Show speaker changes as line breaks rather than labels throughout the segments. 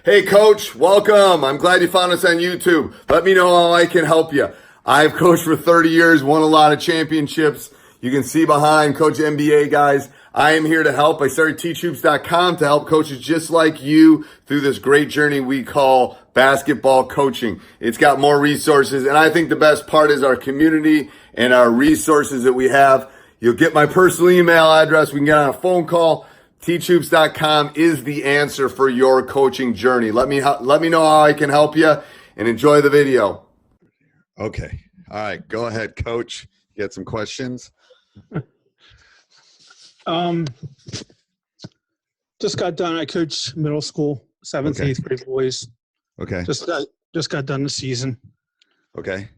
Hey, Coach, welcome. I'm glad you found us on YouTube. Let me know how I can help you. I've coached for 30 years, won a lot of championships. You can see behind Coach NBA guys. I am here to help. I started teachhoops.com to help coaches just like you through this great journey we call basketball coaching. It's got more resources, and I think the best part is our community and our resources that we have. You'll get my personal email address. We can get on a phone call. Teachhoops.com is the answer for your coaching journey. Let me know how I can help you, and enjoy the video.
Okay. All right. Go ahead, Coach. You got some questions?
Just got done. I coach middle school, 7th,
Okay.
8th grade boys.
Okay.
Just got done the season.
Okay.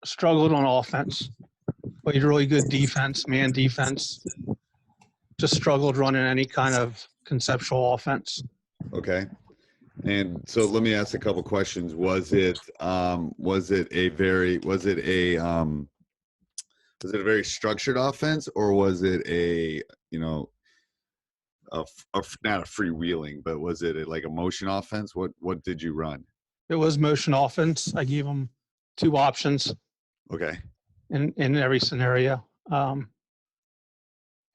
Struggled on offense. Played really good defense, man defense. Just struggled running any kind of conceptual offense.
Okay. And so let me ask a couple questions. Was it a very structured offense, or was it not a freewheeling, but was it like a motion offense? What did you run?
It was motion offense. I gave them 2 options
Okay.
in every scenario.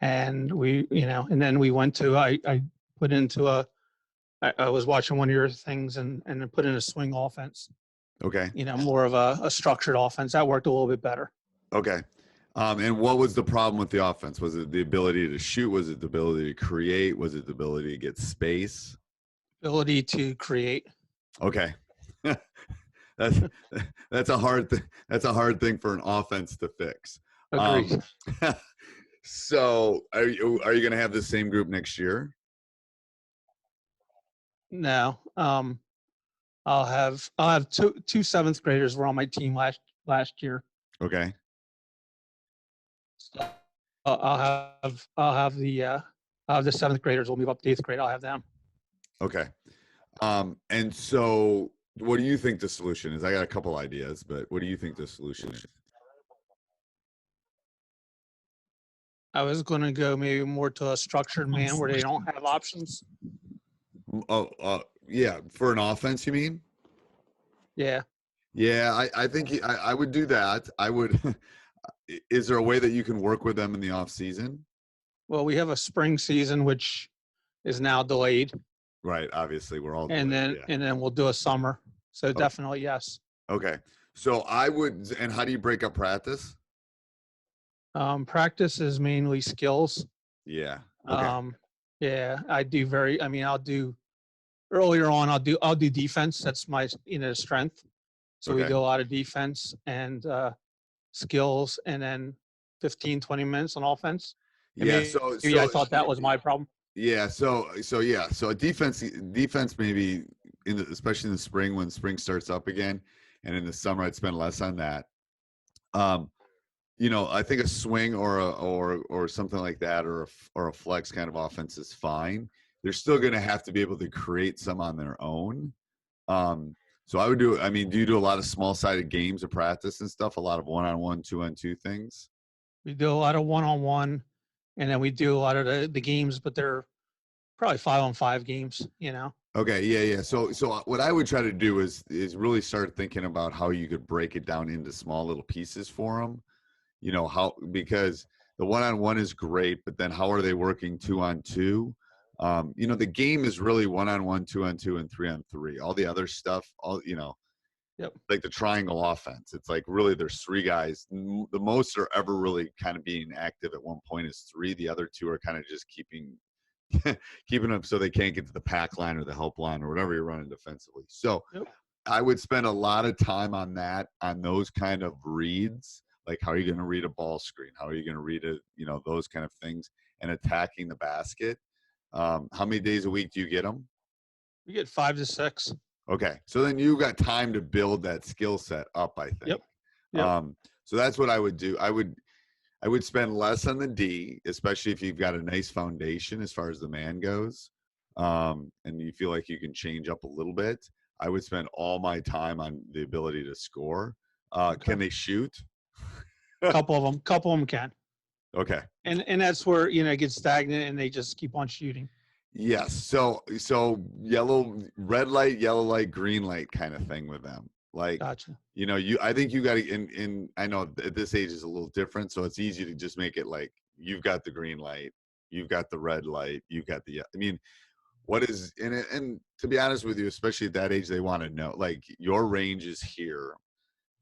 And and then we went to, I put into I was watching one of your things and then put in a swing offense,
Okay.
more of a structured offense. That worked a little bit better.
Okay. And what was the problem with the offense? Was it the ability to shoot? Was it the ability to create? Was it the ability to get space?
Ability to create.
Okay. That's a hard thing for an offense to fix.
Agreed.
So are you going to have the same group next year?
No. I'll have two 7th graders were on my team last year.
Okay.
So I'll have the 7th graders will move up to 8th grade. I'll have them.
Okay. And so what do you think the solution is? I got a couple ideas, but what do you think the solution is?
I was going to go maybe more to a structured man where they don't have options.
Yeah. For an offense, you mean?
Yeah.
Yeah, I think I would do that. I would. Is there a way that you can work with them in the off season?
Well, we have a spring season, which is now delayed.
Right. Obviously, we're all.
And
delayed,
then we'll do a summer. So definitely, yes.
Okay. So I would. And how do you break up practice?
Practice is mainly skills.
Yeah. Okay.
Yeah, I'll do earlier on. I'll do defense. That's my strength. So we
Okay.
do a lot of defense and skills, and then 15, 20 minutes on offense. And
Yeah.
maybe I thought that was my problem.
Yeah. So a defense maybe especially in the spring when spring starts up again, and in the summer I'd spend less on that. I think a swing or something like that, or a flex kind of offense is fine. They're still going to have to be able to create some on their own. So I would do. I mean, do you do a lot of small-sided games of practice and stuff? A lot of one-on-one, two-on-two things.
We do a lot of one-on-one, and then we do a lot of the games, but they're probably 5-on-5 games.
Okay, yeah. So what I would try to do is really start thinking about how you could break it down into small little pieces for them. Because the one-on-one is great, but then how are they working 2-on-2? The game is really 1-on-1, 2-on-2, and 3-on-3. All the other stuff,
Yep.
Like the triangle offense. It's like really there's 3 guys. The most are ever really kind of being active at one point is 3. The other 2 are kind of just keeping them so they can't get to the pack line or the help line or whatever you're running defensively. So
Yep.
I would spend a lot of time on those kind of reads. Like, how are you going to read a ball screen? How are you going to read it? Those kind of things, and attacking the basket. How many days a week do you get them?
We get 5 to 6.
Okay. So then you've got time to build that skill set up, I think.
Yep.
So that's what I would do. I would spend less on the D, especially if you've got a nice foundation as far as the man goes. And you feel like you can change up a little bit. I would spend all my time on the ability to score.
Okay.
Can they shoot?
Couple of them can.
Okay.
And that's where, it gets stagnant and they just keep on shooting.
Yes. So red light, yellow light, green light kind of thing with them. Like,
Gotcha.
I think you got to, I know at this age is a little different. So it's easy to just make it like, you've got the green light, you've got the red light, you've got I mean, what is in it? And to be honest with you, especially at that age, they want to know, like, your range is here,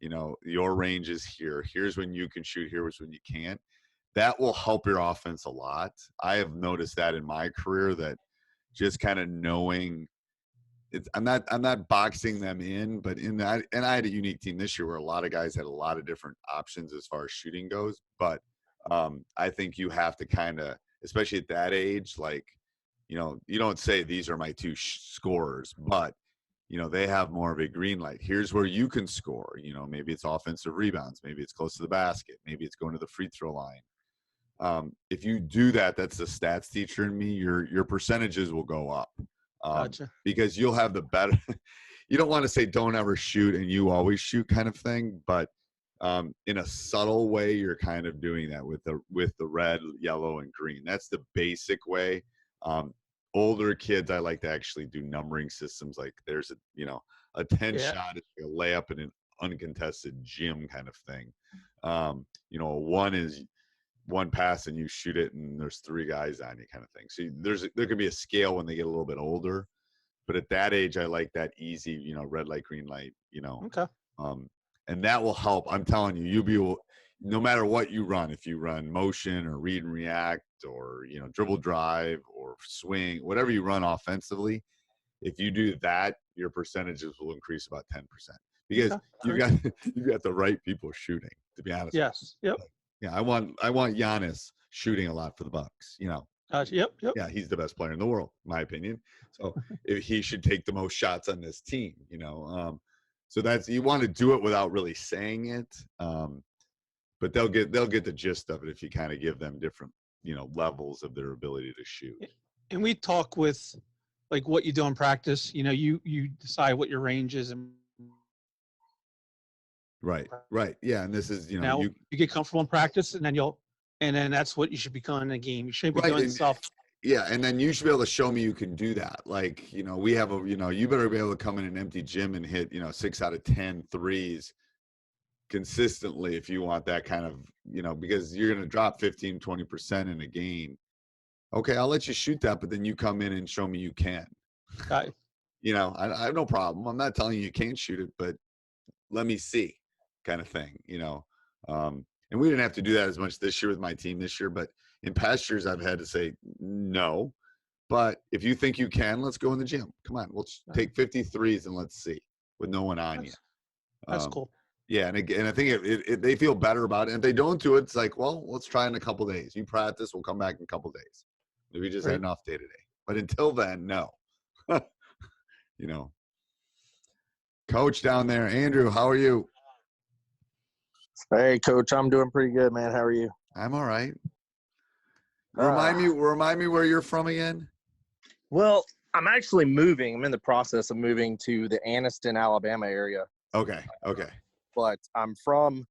your range is here. Here's when you can shoot. Here's when you can't. That will help your offense a lot. I have noticed that in my career, that just kind of knowing I'm not boxing them in, but and I had a unique team this year where a lot of guys had a lot of different options as far as shooting goes. But I think you have to kind of, especially at that age, like, you don't say these are my two scorers, but they have more of a green light. Here's where you can score. Maybe it's offensive rebounds, maybe it's close to the basket, maybe it's going to the free throw line. If you do that, that's the stats teacher in me. Your percentages will go up.
Gotcha.
Because you'll have the better. You don't want to say don't ever shoot and you always shoot kind of thing, but in a subtle way, you're kind of doing that with the red, yellow, and green. That's the basic way. Older kids, I like to actually do numbering systems. Like, there's a 10 shot, it's like a layup in an uncontested gym kind of thing. One is one pass and you shoot it and there's three guys on you kind of thing. So there could be a scale when they get a little bit older, but at that age, I like that easy, red light, green light,
Okay.
And that will help. I'm telling you, no matter what you run, if you run motion or read and react or, dribble drive or swing, whatever you run offensively, if you do that, your percentages will increase about 10% because you've got the right people shooting, to be honest.
Yes. Yep.
Yeah, I want Giannis shooting a lot for the Bucks.
Gotcha. Yep.
Yeah, he's the best player in the world, in my opinion. So he should take the most shots on this team. So that's, you want to do it without really saying it, but they'll get the gist of it if you kind of give them different levels of their ability to shoot.
And we talk with, like, what you do in practice. You decide what your range is and.
Right. Yeah. And this is,
now you get comfortable in practice and then that's what you should be doing in a game. You shouldn't be doing stuff.
Yeah. And then you should be able to show me you can do that. Like, we have you better be able to come in an empty gym and hit, 6 out of 10 threes consistently if you want that kind of, because you're going to drop 15, 20% in a game. Okay. I'll let you shoot that, but then you come in and show me you can.
I
have no problem. I'm not telling you can't shoot it, but let me see. Kind of thing, and we didn't have to do that as much this year with my team this year, but in past years I've had to say no, but if you think you can, let's go in the gym. Come on, let's take 53s and let's see with no one on you.
That's cool.
Yeah, and I think they feel better about it. And if they don't do it, it's like, well, let's try in a couple days. You practice, we'll come back in a couple days. Maybe just had an off day today, but until then, no. Coach down there, Andrew, how are you?
Hey, Coach, I'm doing pretty good, man. How are you?
I'm all right. Remind me where you're from again?
Well, I'm actually moving. I'm in the process of moving to the Anniston, Alabama area.
Okay.
But I'm from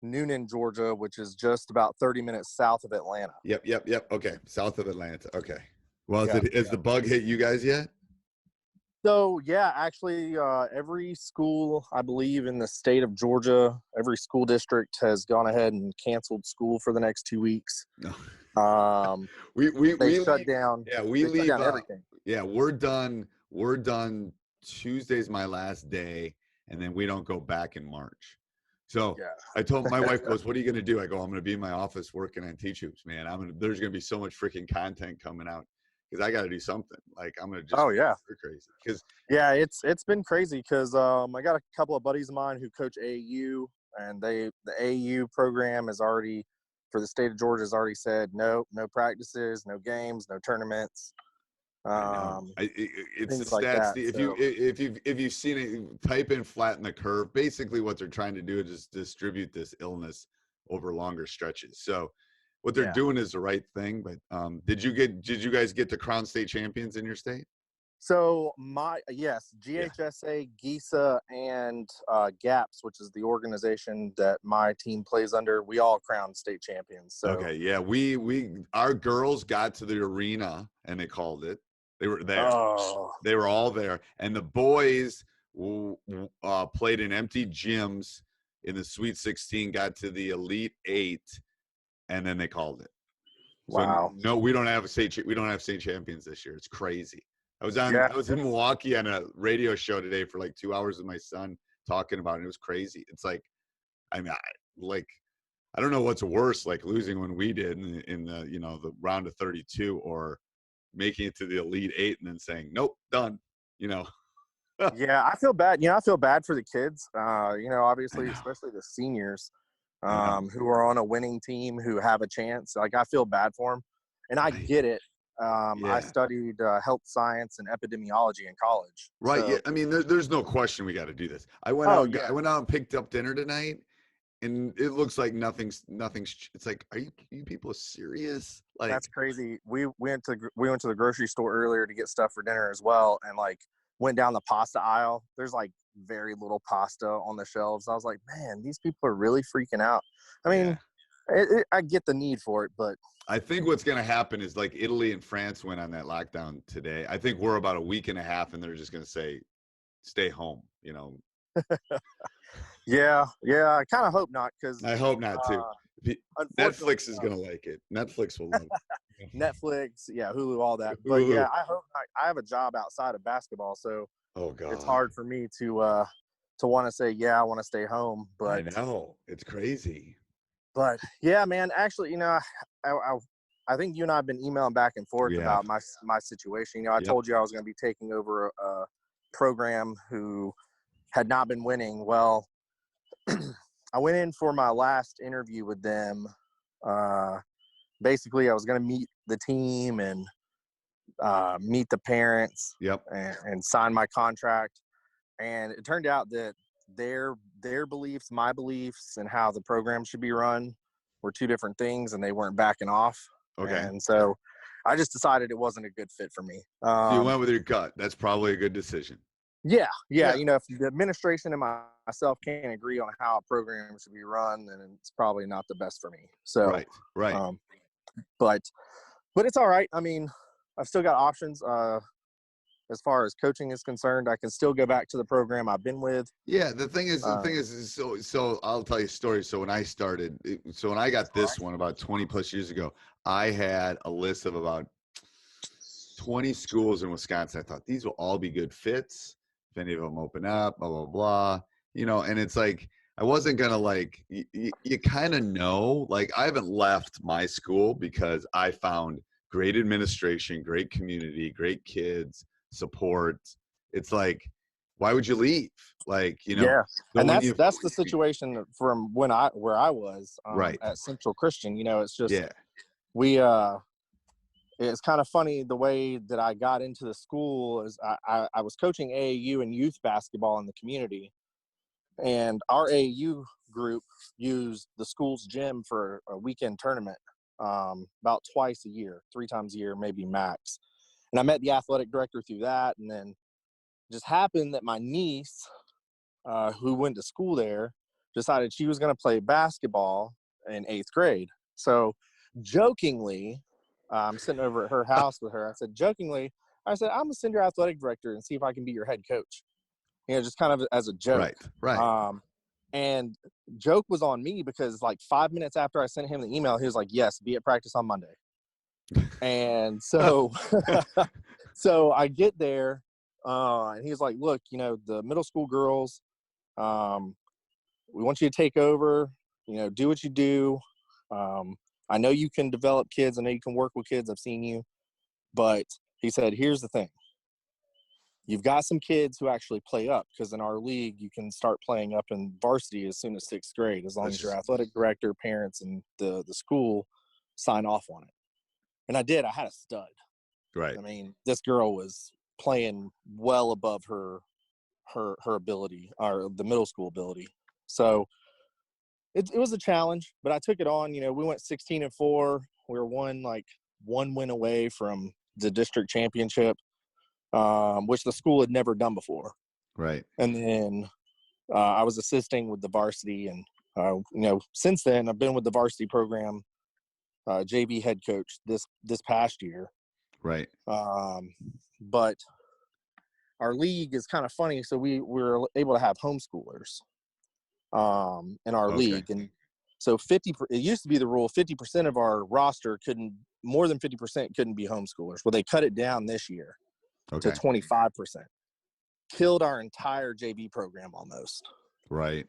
Noonan, Georgia, which is just about 30 minutes south of Atlanta.
Yep. Okay, south of Atlanta. Okay. Well, has the bug hit you guys yet?
So, yeah, actually, every school, I believe, in the state of Georgia, every school district has gone ahead and canceled school for the next 2 weeks.
No.
They shut down.
Yeah, we leave.
Shut down everything.
Yeah, we're done. We're done. Tuesday's my last day, and then we don't go back in March. So I told my wife, goes, "What are you going to do?" I go, "I'm going to be in my office working on Teach Hoops, man. There's going to be so much freaking content coming out." Because I got to do something. Like, I'm gonna just crazy. Because
it's been crazy because I got a couple of buddies of mine who coach AAU, and the AAU program is already, for the state of Georgia, has already said no practices, no games, no tournaments.
It's the stats.
Like that,
if you've seen it, type in flatten the curve. Basically, what they're trying to do is just distribute this illness over longer stretches. So what they're doing is the right thing. But did you guys get the Crown State champions in your state?
So GHSA, GISA, and GAPS, which is the organization that my team plays under, we all crowned state champions. So
okay, yeah, our girls got to the arena and they called it. They were there.
Oh,
They were all there, and the boys played in empty gyms in the Sweet 16, got to the Elite 8, and then they called it. So
wow.
no, we don't have state champions this year. It's crazy. I was
Yeah.
in Milwaukee on a radio show today for like 2 hours with my son talking about it. It was crazy. It's like, I mean, I don't know what's worse, like losing when we did in the the round of 32, or making it to the Elite 8 and then saying nope, done.
Yeah, I feel bad. I feel bad for the kids. Obviously,
know.
especially the seniors
I know.
who are on a winning team who have a chance. Like, I feel bad for them, and I get it. I
Yeah.
studied health science and epidemiology in college.
Right.
So,
Yeah. I mean, there's no question we got to do this. I went
oh
out.
yeah,
I went out and picked up dinner tonight, and it looks like nothing's. It's like, are you people serious? Like,
that's crazy. We went to the grocery store earlier to get stuff for dinner as well, and like went down the pasta aisle. There's like very little pasta on the shelves. I was like, man, these people are really freaking out. I mean, I get the need for it, but
I think what's going to happen is like Italy and France went on that lockdown today. I think we're about a week and a half, and they're just going to say, stay home.
yeah, I kind of hope not, because
I hope not too.
unfortunately,
Netflix is going to like it. Netflix will love it.
Netflix, yeah, Hulu, all that. But
Hulu.
yeah, I hope I have a job outside of basketball, so
Oh God.
it's hard for me to want to say, yeah, I want to stay home.
I
But
know. It's crazy.
But yeah, man, actually, I think you and I have been emailing back and forth
Yeah.
about my situation. I
Yep.
told you I was going to be taking over a program who had not been winning. Well, I went in for my last interview with them. Basically, I was going to meet the team and meet the parents.
Yep.
And sign my contract. And it turned out that their beliefs, my beliefs, and how the program should be run were two different things, and they weren't backing off.
Okay.
And so I just decided it wasn't a good fit for me.
So you went with your gut. That's probably a good decision.
Yeah.
Yeah.
If the administration and myself can't agree on how a program should be run, then it's probably not the best for me. So,
Right.
But it's all right. I mean, I've still got options. As far as coaching is concerned, I can still go back to the program I've been with.
Yeah, the thing is, so I'll tell you a story. So when I started, when I got this one about 20 plus years ago, I had a list of about 20 schools in Wisconsin. I thought these will all be good fits. If any of them open up, blah, blah, blah, and it's like, I wasn't going to you kind of know, like I haven't left my school because I found great administration, great community, great kids, support. It's like, why would you leave?
Yeah, and that's the situation from where I was
right
at Central Christian. It's just
we
it's kind of funny the way that I got into the school is I was coaching AAU and youth basketball in the community, and our AAU group used the school's gym for a weekend tournament about twice a year, 3 times a year, maybe max. And I met the athletic director through that. And then it just happened that my niece, who went to school there, decided she was going to play basketball in 8th grade. So jokingly, I'm sitting over at her house with her. I said, I'm going to send your athletic director and see if I can be your head coach. Just kind of as a joke.
Right.
And joke was on me because like 5 minutes after I sent him the email, he was like, yes, be at practice on Monday. And so, so I get there, and he's like, look, the middle school girls, we want you to take over, do what you do. I know you can develop kids. I know you can work with kids. I've seen you. But he said, here's the thing. You've got some kids who actually play up, because in our league, you can start playing up in varsity as soon as 6th grade, as long as your athletic director, parents, and the school sign off on it. And I did. I had a stud.
Right.
I mean, this girl was playing well above her ability, or the middle school ability. So it was a challenge, but I took it on. We went 16-4. We were one win away from the district championship, which the school had never done before.
Right.
And then I was assisting with the varsity, and since then I've been with the varsity program, JV head coach this past year.
Right.
but our league is kind of funny. So we were able to have homeschoolers in our league. And so it used to be the rule, 50% of our roster more than 50% couldn't be homeschoolers. Well, they cut it down this year to 25%. Killed our entire JV program almost.
Right.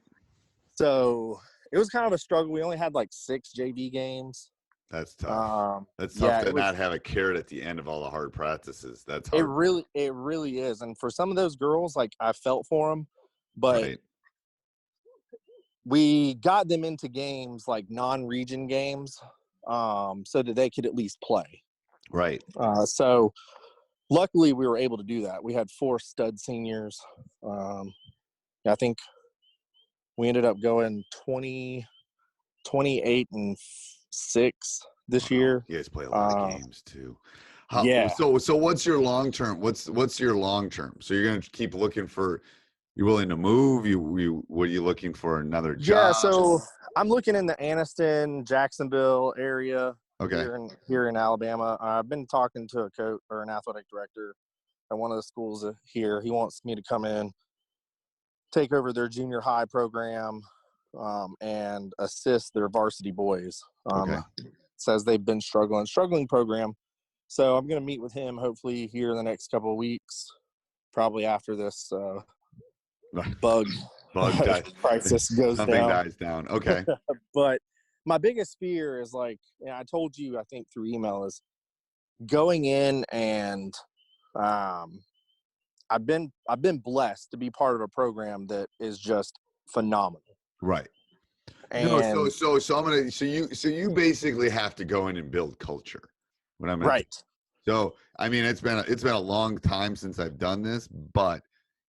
So it was kind of a struggle. We only had like 6 JV games.
That's tough. That's tough
yeah,
to not have a carrot at the end of all the hard practices. That's
It
hard.
really is. And for some of those girls, like, I felt for them, but we got them into games, like non-region games, so that they could at least play.
Right.
So luckily we were able to do that. We had 4 stud seniors. I think we ended up going 28-6 this year.
You guys play a lot of games too.
Yeah.
So what's your long term? What's your long term? So you're going to keep looking for. You're willing to move. What are you looking for? Another job?
Yeah. So I'm looking in the Anniston, Jacksonville area.
Okay.
Here in Alabama. I've been talking to a coach or an athletic director at one of the schools here. He wants me to come in, take over their junior high program, and assist their varsity boys. Says they've been struggling program. So I'm going to meet with him hopefully here in the next couple of weeks, probably after this bug crisis goes
something
down.
dies down. Okay.
But my biggest fear is, like, I told you, I think through email, is going in and I've been blessed to be part of a program that is just phenomenal.
Right.
And
so you basically have to go in and build culture. Right. So I mean, it's been a long time since I've done this, but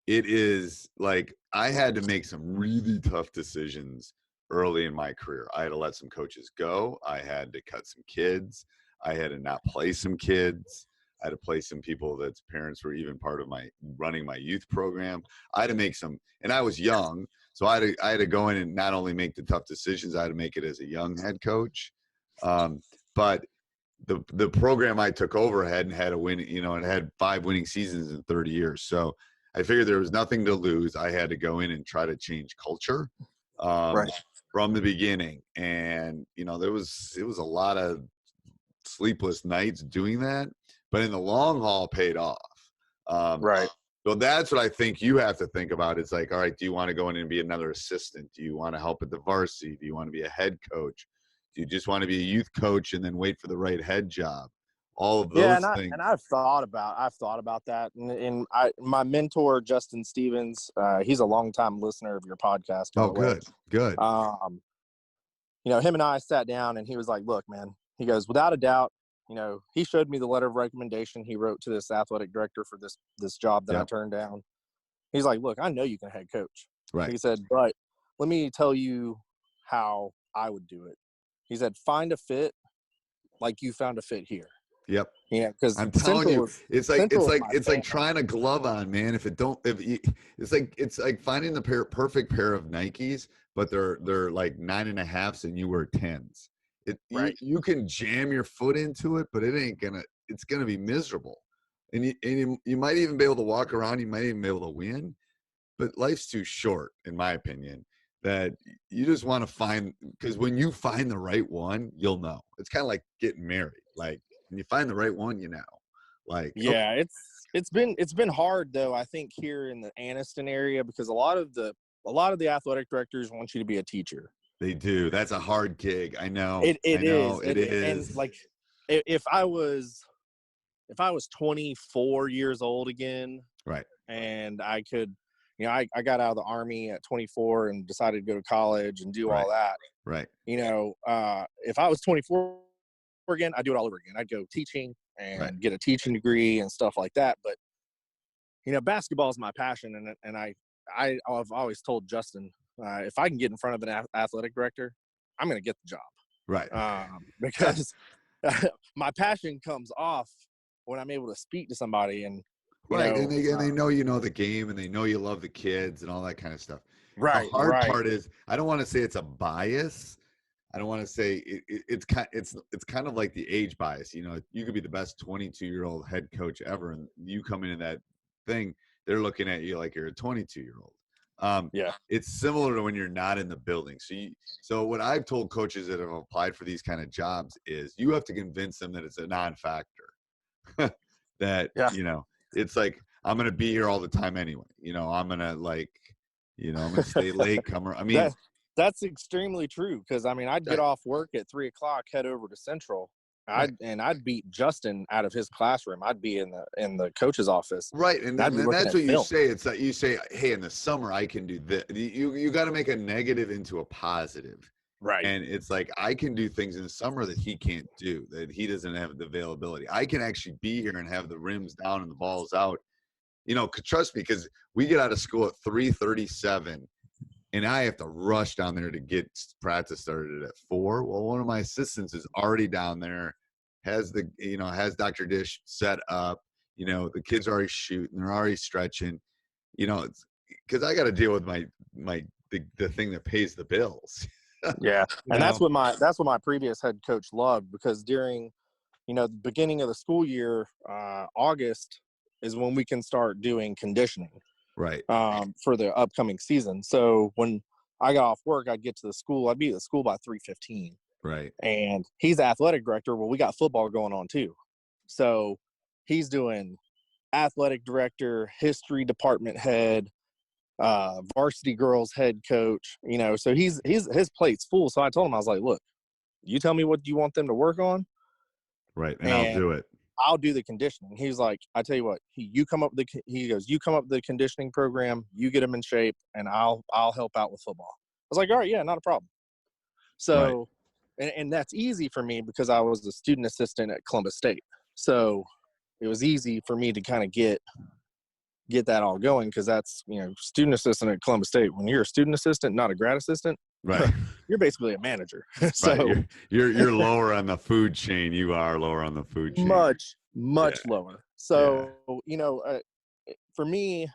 it is like I had to make some really tough decisions early in my career. I had to let some coaches go. I had to cut some kids. I had to not play some kids. I had to play some people that's parents were even part of running my youth program. I had to make some, and I was young. So I had to go in and not only make the tough decisions, I had to make it as a young head coach. But the program I took over had a win, it had 5 winning seasons in 30 years. So I figured there was nothing to lose. I had to go in and try to change culture from the beginning. And, it was a lot of sleepless nights doing that, but in the long haul paid off. So that's what I think you have to think about. It's like, all right, do you want to go in and be another assistant? Do you want to help at the varsity? Do you want to be a head coach? Do you just want to be a youth coach and then wait for the right head job? All of those things.
And I've thought about that. And my mentor, Justin Stevens, he's a longtime listener of your podcast.
Oh, good.
Him and I sat down and he was like, look, man, he goes, without a doubt, he showed me the letter of recommendation he wrote to this athletic director for this job that I turned down. He's like, look, I know you can head coach.
Right.
He said, but let me tell you how I would do it. He said, find a fit like you found a fit here.
Yep.
Yeah, because
I'm telling you, it's like trying a glove on, man. It's like finding the perfect pair of Nikes, but they're like 9.5s and you wear 10s. You can jam your foot into it, but it's gonna be miserable. And you might even be able to walk around, you might even be able to win, but life's too short, in my opinion, that you just want to find, because when you find the right one, you'll know. It's kind of like getting married. Like when you find the right one,
it's been hard though, I think, here in the Anniston area, because a lot of the athletic directors want you to be a teacher.
They do. That's a hard gig. I know.
It is.
And
like, if I was 24 years old again,
right,
and I could, I got out of the Army at 24 and decided to go to college and do all that.
Right.
If I was 24 again, I'd do it all over again. I'd go teaching and get a teaching degree and stuff like that. But, basketball is my passion. And I've always told Justin, if I can get in front of an athletic director, I'm going to get the job.
Right.
Because my passion comes off when I'm able to speak to somebody and,
and they know the game, and they know you love the kids and all that kind of stuff.
Right.
The hard part is, I don't want to say it's a bias. I don't want to say it's kind of like the age bias. You know, you could be the best 22-year-old head coach ever, and you come into that thing, they're looking at you like you're a 22-year-old.
Yeah.
It's similar to when you're not in the building. So what I've told coaches that have applied for these kind of jobs is you have to convince them that it's a non-factor. That,
Yeah.
you know, it's like, I'm going to be here all the time anyway. You know, I'm going to I'm going to stay late.
That's extremely true. Cause I mean, I'd get off work at 3:00, head over to Central. I'd beat Justin out of his classroom. I'd be in the coach's office.
Right. And
I'd be looking
that's
at
what you
film.
say. It's like you say, hey, in the summer I can do this. You got to make a negative into a positive.
Right.
And it's like, I can do things in the summer that he can't do, that he doesn't have the availability. I can actually be here and have the rims down and the balls out. You know, trust me, because we get out of school at 3:37 and I have to rush down there to get practice started at 4. Well, one of my assistants is already down there, has Dr. Dish set up, you know, the kids are already shooting, they're already stretching, you know, it's because I got to deal with the thing that pays the bills.
Yeah. And that's what my previous head coach loved, because during, you know, the beginning of the school year, August is when we can start doing conditioning.
Right.
For the upcoming season. So when I got off work, I'd get to the school. I'd be at the school by 3:15.
Right.
And he's the athletic director. Well, we got football going on too. So he's doing athletic director, history department head, varsity girls head coach, you know, so his plate's full. So I told him, I was like, look, you tell me what you want them to work on.
Right. And I'll do it.
I'll do the conditioning. He's like, I tell you what, you come up with the conditioning program, you get them in shape, and I'll help out with football. I was like, all right, yeah, not a problem. So, and that's easy for me because I was a student assistant at Columbus State. So it was easy for me to kind of get that all going, because that's, you know, student assistant at Columbus State. When you're a student assistant, not a grad assistant,
right,
you're basically a manager. So
right. You're lower on the food chain. You are lower on the food chain.
Much lower. So, you know, for me,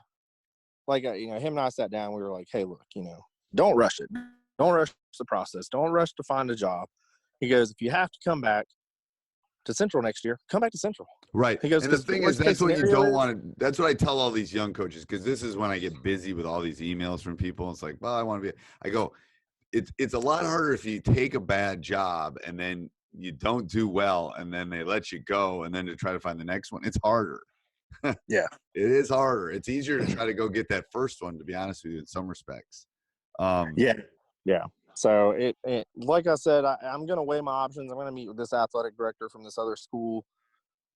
like, you know, him and I sat down, we were like, hey, look, you know, don't rush it. Don't rush the process. Don't rush to find a job. He goes, if you have to come back to Central next year, come back to Central.
Right.
He goes,
and the thing is, that's what you
scenario
don't
is-
want to, that's what I tell all these young coaches, because this is when I get busy with all these emails from people. It's like, well, I want to be, I go, it's a lot harder if you take a bad job and then you don't do well and then they let you go, and then to try to find the next one, it's harder.
Yeah.
It is harder. It's easier to try to go get that first one, to be honest with you, in some respects.
Yeah. So it like I said, I'm going to weigh my options. I'm going to meet with this athletic director from this other school,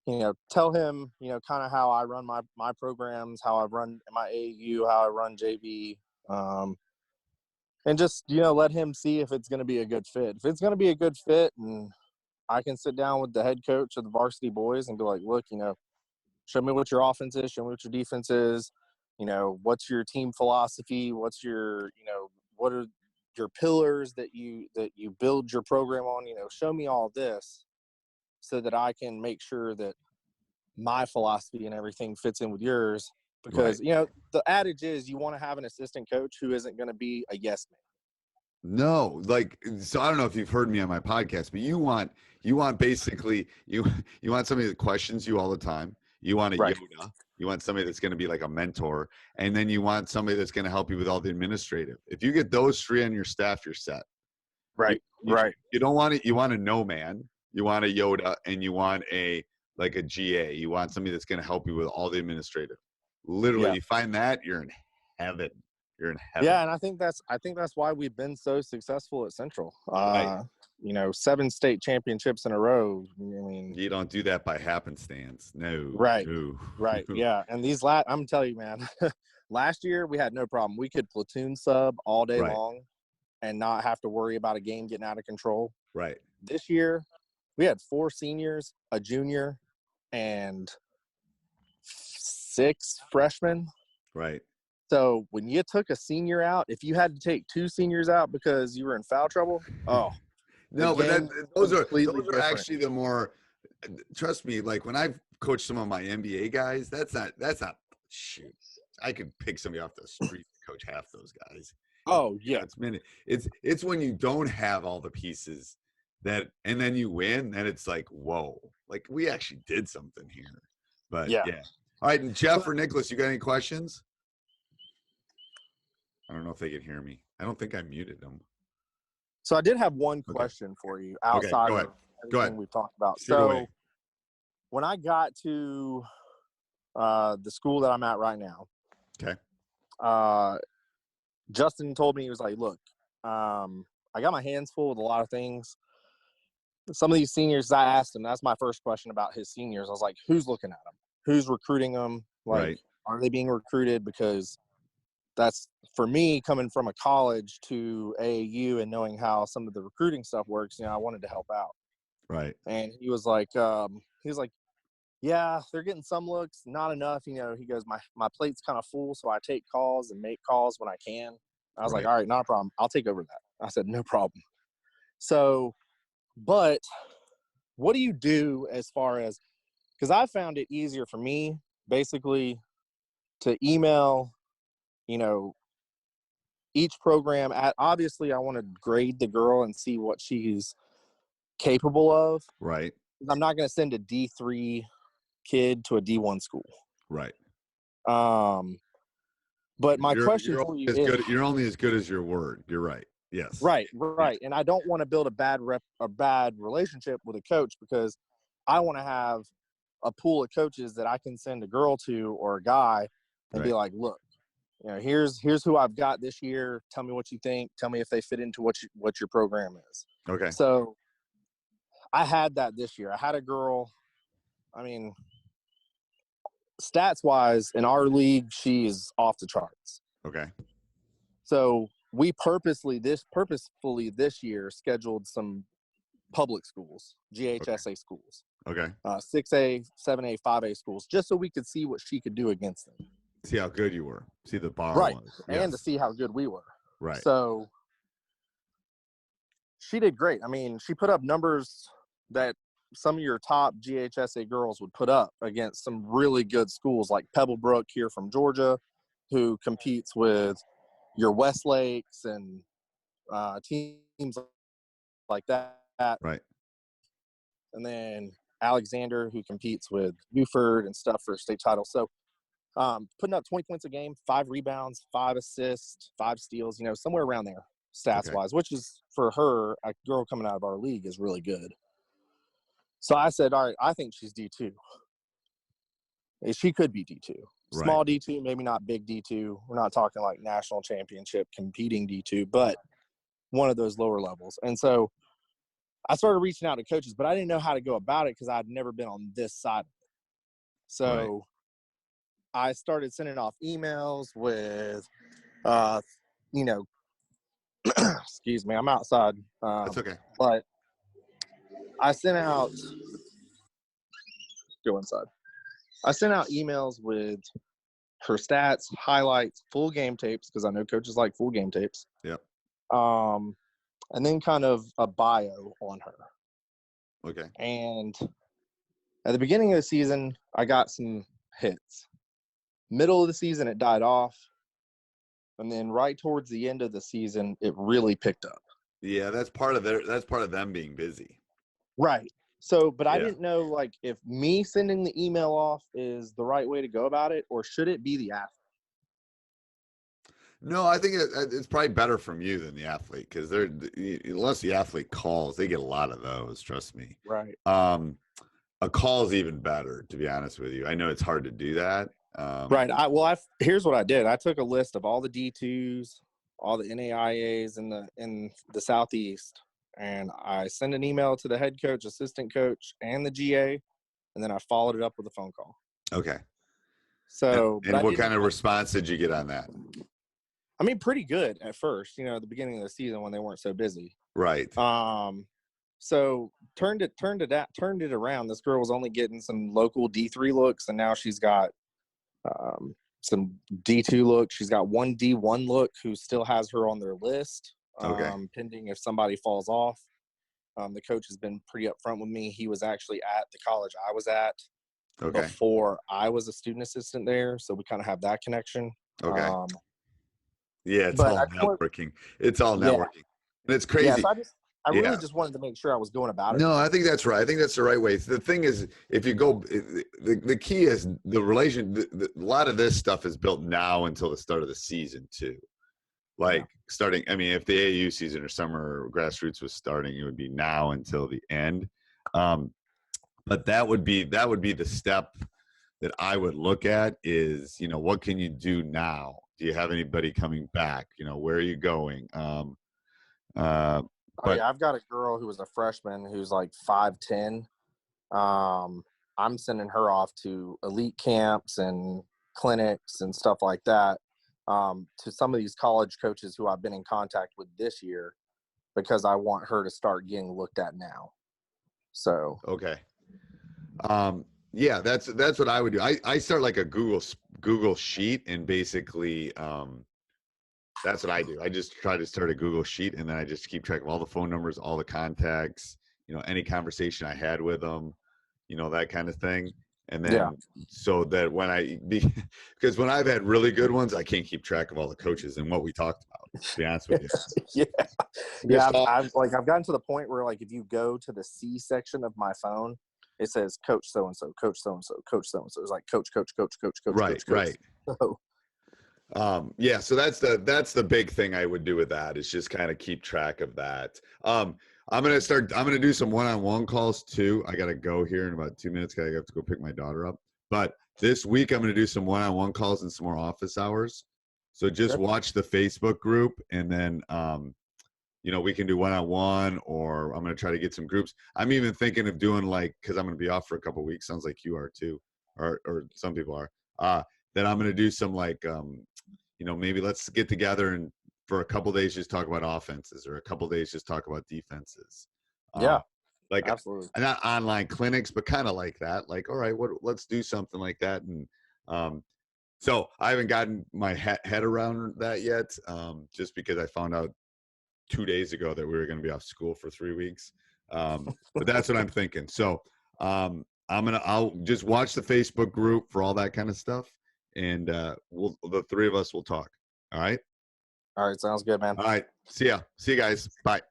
you know, tell him, you know, kind of how I run my programs, how I run my AAU, how I run JV, and just, you know, let him see if it's going to be a good fit. If it's going to be a good fit, and I can sit down with the head coach of the varsity boys and be like, look, you know, show me what your offense is, show me what your defense is, you know, what's your team philosophy, what's your, you know, what are your pillars that you build your program on, you know, show me all this so that I can make sure that my philosophy and everything fits in with yours. Because, you know, the adage is you want to have an assistant coach who isn't going to be a yes man.
No, like, so I don't know if you've heard me on my podcast, but you want basically, you want somebody that questions you all the time. You want a Yoda. You want somebody that's going to be like a mentor, and then you want somebody that's going to help you with all the administrative. If you get those 3 on your staff, you're set.
Right.
You don't want it. You want a no man. You want a Yoda, and you want a GA. You want somebody that's going to help you with all the administrative. Literally, you find that, you're in heaven. You're in heaven.
Yeah, and I think that's why we've been so successful at Central.
Right.
You know, 7 state championships in a row. I mean,
you don't do that by happenstance. No.
Right.
No.
Right. Yeah. And I'm telling you, man, last year we had no problem. We could platoon sub all day long and not have to worry about a game getting out of control.
Right.
This year we had 4 seniors, a junior, and 6 freshmen.
Right.
So when you took a senior out, if you had to take 2 seniors out because you were in foul trouble,
no, but those are actually the more. Trust me, like when I've coached some of my NBA guys, that's not shoot. I could pick somebody off the street to coach half those guys.
Oh yeah.
It's when you don't have all the pieces and then you win, and it's like, whoa, like we actually did something here. But
Yeah.
yeah. All right, and Jeff or Nicholas, you got any questions? I don't know if they can hear me. I don't think I muted them.
So I did have one
Okay.
question for you
Okay,
outside
go
of
ahead.
everything we've talked about.
Shoot
So
away.
when I got to the school that I'm at right now,
Okay.
Justin told me, he was like, look, I got my hands full with a lot of things. Some of these seniors, I asked him, that's my first question about his seniors. I was like, who's looking at them? Who's recruiting them? Like,
Right.
are they being recruited? Because that's, for me, coming from a college to AAU and knowing how some of the recruiting stuff works, I wanted to help out.
Right.
And he was like, yeah, they're getting some looks, not enough. He goes, my plate's kind of full, so I take calls and make calls when I can. I was like, all right, not a problem. I'll take over that. I said, no problem. So, but what do you do as far as, because I found it easier for me basically to email, each program obviously I want to grade the girl and see what she's capable of.
Right.
I'm not going to send a D3 kid to a D1 school.
Right.
But my question for you is,
you're only as good as your word. You're right. Yes.
Right. And I don't want to build a bad relationship with a coach, because I want to have a pool of coaches that I can send a girl to or a guy and be like, look, here's who I've got this year. Tell me what you think. Tell me if they fit into what your program is.
Okay.
So I had that this year. I had a girl, stats wise in our league, she is off the charts.
Okay.
So we purposefully this year scheduled some public schools, GHSA schools.
Okay.
6A, 7A, 5A schools, just so we could see what she could do against them.
See how good you were. See the bar
Right.
was.
And to see how good we were.
Right.
So she did great. She put up numbers that some of your top GHSA girls would put up against some really good schools like Pebblebrook here from Georgia, who competes with your Westlakes and teams like that.
Right.
And then Alexander, who competes with Buford and stuff for state title. So putting up 20 points a game, 5 rebounds, 5 assists, 5 steals, somewhere around there stats-wise, which is, for her, a girl coming out of our league, is really good. So I said, all right, I think she's D2. She could be D2. Small D2, maybe not big D2. We're not talking like national championship competing D2, but one of those lower levels. And so I started reaching out to coaches, but I didn't know how to go about it because I'd never been on this side of it. So I started sending off emails with, excuse me, I'm outside.
That's okay.
But I sent out, go inside. I sent out emails with her stats, highlights, full game tapes, because I know coaches like full game tapes.
Yep.
And then kind of a bio on her.
Okay.
And at the beginning of the season, I got some hits. Middle of the season, it died off. And then right towards the end of the season, it really picked up.
Yeah, that's part of them being busy.
Right. So, but I didn't know, like, if me sending the email off is the right way to go about it, or should it be the athlete?
No, I think it's probably better from you than the athlete, because unless the athlete calls, they get a lot of those. Trust me.
Right.
A call is even better, to be honest with you. I know it's hard to do that.
Right. Here's what I did. I took a list of all the D2s, all the NAIAs in the Southeast, and I sent an email to the head coach, assistant coach, and the GA, and then I followed it up with a phone call.
Okay.
So,
and what kind of response did you get on that?
Pretty good at first, at the beginning of the season when they weren't so busy.
Right.
So turned it around. This girl was only getting some local D3 looks, and now she's got some D2 looks. She's got one D1 look who still has her on their list, pending if somebody falls off. The coach has been pretty upfront with me. He was actually at the college I was at before I was a student assistant there, so we kind of have that connection.
Okay. Yeah, it's
But
all
I just want,
networking. It's all
yeah,
networking. And it's
yeah.
crazy.
So I really
Yeah.
just wanted to make sure I was going about it
No, I
right.
think that's right. I think that's the right way. The thing is, if you go, the key is the relation. A lot of this stuff is built now until the start of the season too. Like starting, I mean, if the AAU season or summer grassroots was starting, it would be now until the end. But that would be the step that I would look at is, you know, what can you do now? Do you have anybody coming back? You know, where are you going?
Oh
But
yeah, I've got a girl who was a freshman who's like 5'10". I'm sending her off to elite camps and clinics and stuff like that, to some of these college coaches who I've been in contact with this year, because I want her to start getting looked at now. So
okay. Yeah, that's what I would do. I start like a Google sheet, and basically that's what I do. I just try to start a Google sheet, and then I just keep track of all the phone numbers, all the contacts, you know, any conversation I had with them, you know, that kind of thing. And
yeah,
then so that because when I've had really good ones, I can't keep track of all the coaches and what we talked about, to be honest with you.
yeah, yeah. I've gotten to the point where, like, if you go to the C section of my phone, it says Coach so and so, Coach so and so, Coach so and so. It's like Coach,
Right,
Coach.
right.
So,
Yeah, so that's the big thing I would do with that, is just kind of keep track of that. I'm gonna do some one-on-one calls too. I gotta go here in about 2 minutes. I have to go pick my daughter up. But this week I'm gonna do some one-on-one calls and some more office hours. So just watch the Facebook group, and then you know, we can do one-on-one, or I'm gonna try to get some groups. I'm even thinking of doing, like, because I'm gonna be off for a couple of weeks. Sounds like you are too, or some people are. That I'm gonna do some, like, you know, maybe let's get together and for a couple days just talk about offenses, or a couple days just talk about defenses.
yeah,
Like,
absolutely.
not online clinics, but kind of like that. Like, all right, let's do something like that. And so I haven't gotten my head around that yet, just because I found out 2 days ago that we were going to be off school for 3 weeks. But that's what I'm thinking. So I'll just watch the Facebook group for all that kind of stuff, and the three of us will talk. All right.
All right, sounds good, man.
All right. See ya. See you guys. Bye.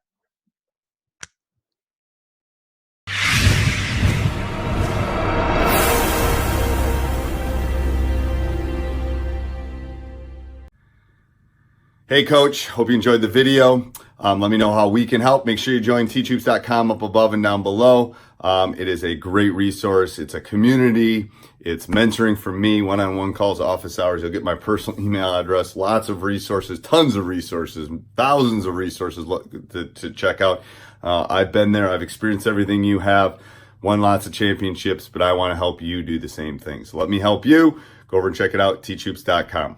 Hey, Coach. Hope you enjoyed the video. Let me know how we can help. Make sure you join teachhoops.com up above and down below. It is a great resource. It's a community. It's mentoring for me, one-on-one calls, office hours. You'll get my personal email address, lots of resources, tons of resources, thousands of resources to check out. I've been there. I've experienced everything you have, won lots of championships, but I want to help you do the same thing. So let me help you. Go over and check it out, teachhoops.com.